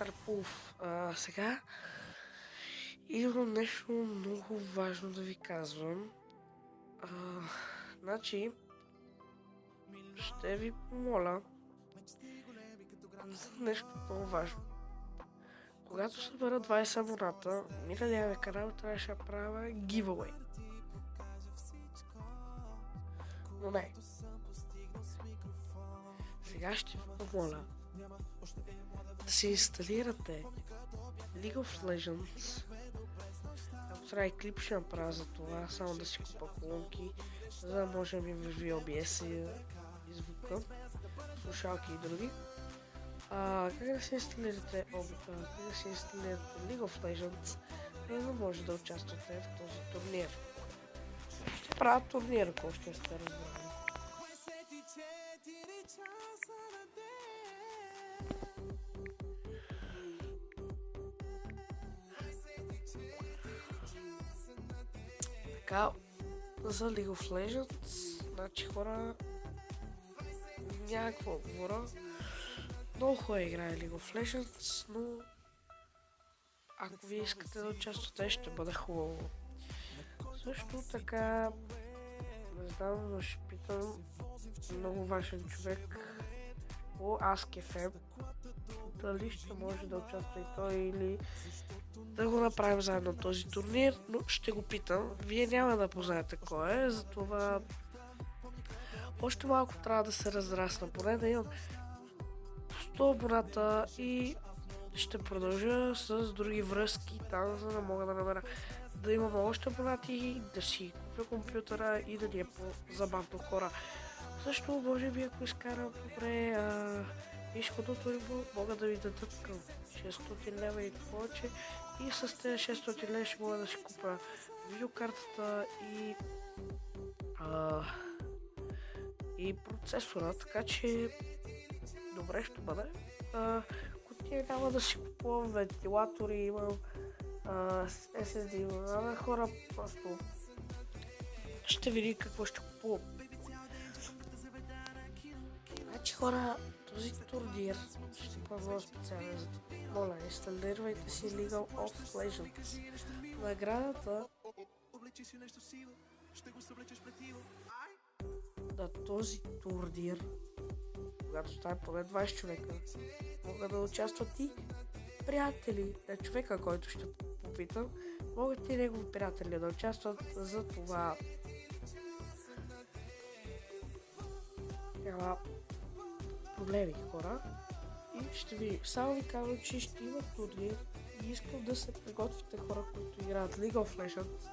Дарпов. Сега имам нещо много важно да ви казвам. Значи, ще ви помоля за нещо много важно. Когато събера 20 абоната, миналия ви канал трябваше да правя giveaway. Но не. Сега ще ви помоля да си инсталирате League of Legends. Ако трябва и клип ще направя за това, само да си купа колонки, за да може да ми върви OBS и звука, слушалки и други. Как да си инсталирате League of Legends, за да може да участвате в този турнир. Ще правя турнир, ако ще сте разбрали. Така, за League of Legends, значи хора, няма какво говоря. Много хора играе League of Legends, но ако ви искате да участвате, ще бъде хубаво. Също така, не знам, но ще питам много важен човек по Ask.fm, дали ще може да участва и той или да го направим заедно този турнир, но ще го питам. Вие няма да познаете кой е, затова още малко трябва да се разрасна, поне да имам 100 абоната и ще продължа с други връзки там, за да мога да намеря да имам още абонати, да си купя компютъра и да ни е по-забавно хора. Също може би ако изкарам добре изходното ниво, мога да ви дадат към 600 лева и повече и с тези 600 лева ще мога да си купя видеокартата и процесора, така че добре ще бъде. Кутия няма да си купувам вентилатори, имам SSD, имам хора, просто ще види какво ще купувам. Значи хора, този турнир ще бъде много специален, за това. Моля, инсталирайте си League of Legends. Наградата на този турнир, когато стане поне 20 човека, могат да участват и приятели на човека, който ще попитам. Могат и негови приятели да участват, за това няма проблеми, хора. И ще ви само ви казвам, че ще има турнир и искам да се приготвите хора, които играят League of Legends.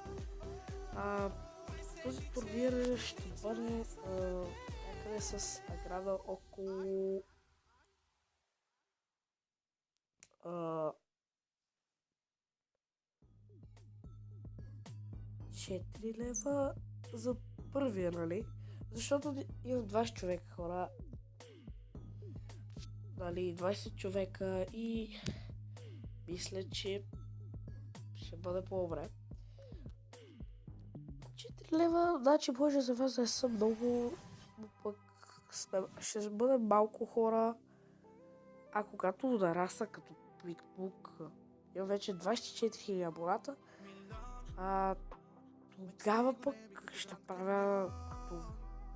Този турнир ще бъде някъде с награда около 4 лева за първия, нали? Защото имам 20 човека хора. Нали, 20 човека и мисля, че ще бъде по-добре. 4 лева, значи може за вас да са много, но пък ще бъде малко хора. А когато нарасна като PicBook, имам вече 24 000 абоната, тогава пък ще правя като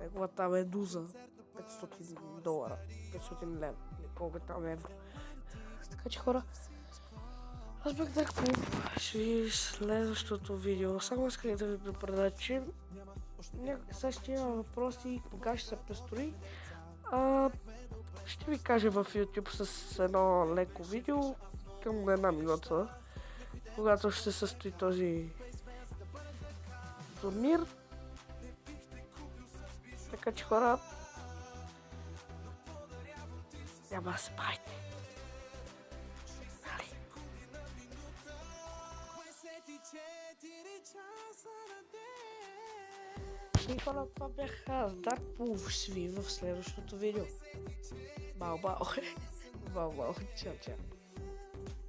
неговата медуза $500, 500 лева, или колко там евро. Така че хора, аз бях Дарпов, ще ви следващото видео. Само исках да ви предупредя, че сега ще има въпроси кога ще се престрои. Ще ви кажа в YouTube с едно леко видео към 1 минута, когато ще се състои този турнир. Така че хора, няма да се бавите. Нали? И хора, това бях аз, Дарпов, ще ви в следващото видео. Бао, бао. Бао, бао. Чао, чао.